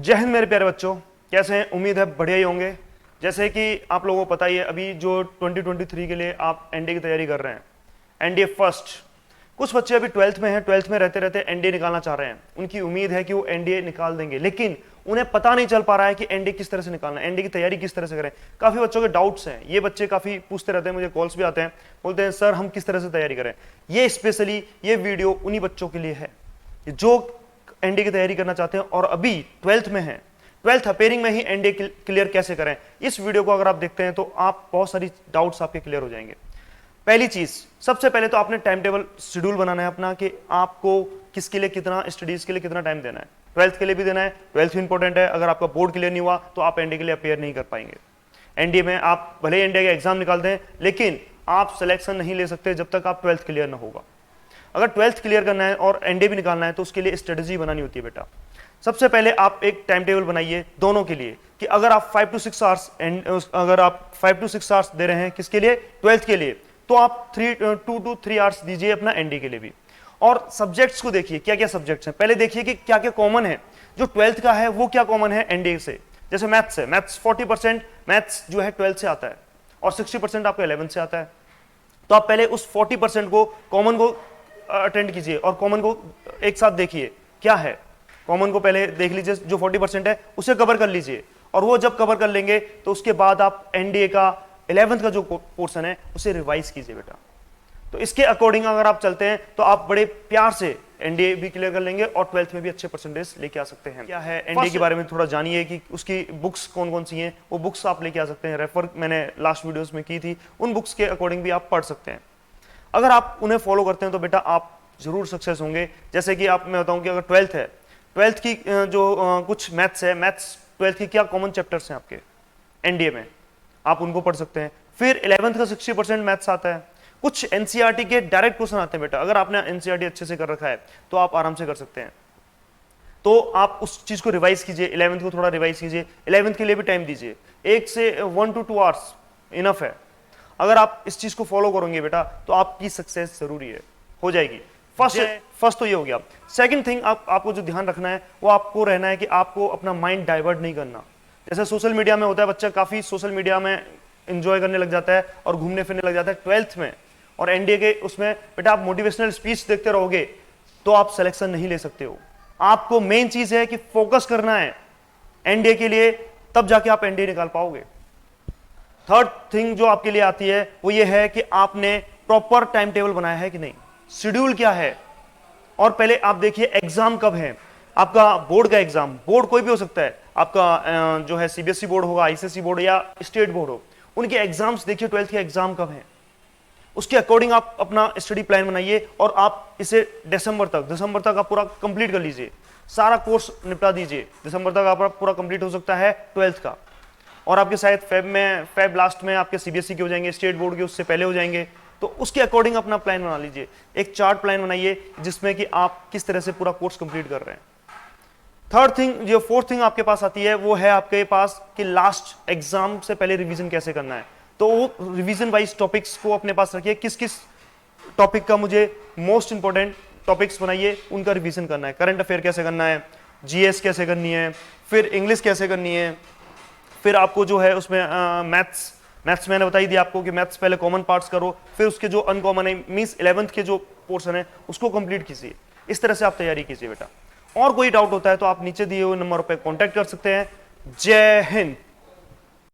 जय हिंद मेरे प्यारे बच्चों, कैसे हैं? उम्मीद है बढ़िया ही होंगे। जैसे कि आप लोगों को पता ही है, अभी जो 2023 के लिए आप एनडीए की तैयारी कर रहे हैं, एनडीए फर्स्ट। कुछ बच्चे अभी 12th में हैं, 12th में रहते रहते एनडीए निकालना चाह रहे हैं। उनकी उम्मीद है कि वो एनडीए निकाल देंगे, लेकिन उन्हें पता नहीं चल पा रहा है कि एनडीए किस तरह से निकालना है, एनडीए की तैयारी किस तरह से करें। काफी बच्चों के डाउट्स हैं, ये बच्चे काफी पूछते रहते हैं, मुझे कॉल्स भी आते हैं, बोलते हैं सर हम किस तरह से तैयारी करें। ये स्पेशली ये वीडियो उन्हीं बच्चों के लिए है जो एनडीए की तैयारी करना चाहते हैं और अभी 12th में हैं। 12th अपेयरिंग में ही एनडीए क्लियर कैसे करें, इस वीडियो को अगर आप देखते हैं तो आप बहुत सारी डाउट्स आपके क्लियर हो जाएंगे। पहली चीज, सबसे पहले तो आपने टाइम टेबल शेड्यूल बनाना है अपना कि आपको किसके लिए कितना, स्टडीज के लिए कितना टाइम देना है। 12th के लिए भी देना है, 12th भी इंपॉर्टेंट है। अगर आपका बोर्ड क्लियर नहीं हुआ तो आप एनडीए के लिए अपेयर नहीं कर पाएंगे। एनडीए में आप भले ही एनडीए का एग्जाम निकाल दें, लेकिन आप सिलेक्शन नहीं ले सकते जब तक आप 12th क्लियर ना होगा। अगर 12th क्लियर करना है और एनडीए भी निकालना है तो उसके लिए स्ट्रेटजी बनानी होती है बेटा। सबसे पहले आप एक टाइम टेबल बनाइए दोनों के लिए कि अगर आप 5 to 6 आवर्स अगर आप 5 to 6 आवर्स दे रहे हैं किसके लिए, 12th के लिए, तो आप 2 to 3 आवर्स दीजिए अपना एनडीए के लिए भी। और सब्जेक्ट्स को देखिए क्या क्या सब्जेक्ट्स हैं, पहले देखिए कि क्या क्या कॉमन है। जो 12th का है वो क्या कॉमन है एनडीए से। जैसे मैथ्स है, मैथ्स 40% मैथ्स जो है 12th से आता है और 60% आपको 11th से आता है। तो आप पहले उस 40% को कॉमन को अटेंड कीजिए और कॉमन को एक साथ देखिए क्या है। कॉमन को पहले देख लीजिए, जो 40% है उसे कवर कर लीजिए, और वो जब कवर कर लेंगे तो उसके बाद आप एनडीए का 11th का जो पोर्शन है उसे रिवाइज कीजिए बेटा। तो इसके अकॉर्डिंग अगर आप चलते हैं तो आप बड़े प्यार से एनडीए भी क्लियर कर लेंगे और 12th में भी अच्छे परसेंटेज लेके आ सकते हैं। क्या है एनडीए के बारे में थोड़ा जानिए कि उसकी बुक्स कौन कौन सी हैं, वो बुक्स आप लेके आ सकते हैं। रेफर मैंने लास्ट वीडियोस में की थी, उन बुक्स के अकॉर्डिंग भी आप पढ़ सकते हैं। अगर आप उन्हें फॉलो करते हैं तो बेटा आप जरूर सक्सेस होंगे। जैसे कि आप मैं बताऊं कि अगर 12th है, 12th की जो कुछ मैथ्स है, मैथ्स 12th की क्या कॉमन चैप्टर्स हैं आपके एनडीए में, आप उनको पढ़ सकते हैं। फिर 11th का 60% मैथ्स आता है। कुछ एनसीईआरटी के डायरेक्ट क्वेश्चन आते हैं बेटा, अगर आपने एनसीईआरटी अच्छे से कर रखा है तो आप आराम से कर सकते हैं। तो आप उस चीज को रिवाइज कीजिए, 11th को थोड़ा रिवाइज कीजिए, 11th के लिए भी टाइम दीजिए। 1 से 1 to 2 आवर्स इनफ है। अगर आप इस चीज को फॉलो करोगे बेटा तो आपकी सक्सेस जरूरी है, हो जाएगी। फर्स्ट तो ये हो गया। सेकंड थिंग आपको जो ध्यान रखना है वो आपको रहना है कि आपको अपना माइंड डाइवर्ट नहीं करना। जैसे सोशल मीडिया में होता है, बच्चा काफी सोशल मीडिया में एंजॉय करने लग जाता है और घूमने फिरने लग जाता है 12th में और एनडीए के उसमें बेटा आप मोटिवेशनल स्पीच देखते रहोगे तो आप सिलेक्शन नहीं ले सकते हो। आपको मेन चीज है कि फोकस करना है एनडीए के लिए, तब जाके आप एनडीए निकाल पाओगे। थर्ड थिंग जो आपके लिए आती है वो ये है कि आपने प्रॉपर टाइम टेबल बनाया है कि नहीं, शेड्यूल क्या है। और पहले आप देखिए एग्जाम कब है आपका, बोर्ड का एग्जाम, बोर्ड कोई भी हो सकता है, आपका जो है सीबीएसई बोर्ड होगा, आईसीएसई बोर्ड या स्टेट बोर्ड हो, उनके एग्जाम्स देखिए 12th के एग्जाम कब हैं, उसके अकॉर्डिंग आप अपना स्टडी प्लान बनाइए और आप इसे दिसंबर तक आप पूरा कंप्लीट कर लीजिए, सारा कोर्स निपटा दीजिए। दिसंबर तक आपका पूरा कंप्लीट हो सकता है 12th का, और आपके शायद फेब लास्ट में आपके सीबीएसई के हो जाएंगे, स्टेट बोर्ड के उससे पहले हो जाएंगे। तो उसके अकॉर्डिंग अपना प्लान बना लीजिए, एक चार्ट प्लान बनाइए जिसमें कि आप किस तरह से पूरा कोर्स कंप्लीट कर रहे हैं। थर्ड थिंग, जो फोर्थ थिंग आपके पास आती है वो है आपके पास कि लास्ट एग्जाम से पहले रिवीजन कैसे करना है। तो वो रिवीजन वाइज टॉपिक्स को अपने पास रखिए, किस किस टॉपिक का मुझे मोस्ट इंपॉर्टेंट टॉपिक्स बनाइए, उनका रिवीजन करना है। करंट अफेयर कैसे करना है, जीएस कैसे करनी है, फिर इंग्लिश कैसे करनी है, फिर आपको जो है उसमें मैथ्स मैंने बताई दी आपको कि मैथ्स पहले कॉमन पार्ट्स करो, फिर उसके जो अनकॉमन है मींस 11th के जो पोर्शन है उसको कंप्लीट कीजिए। इस तरह से आप तैयारी कीजिए बेटा। और कोई डाउट होता है तो आप नीचे दिए हुए नंबर पर कॉन्टैक्ट कर सकते हैं। जय हिंद।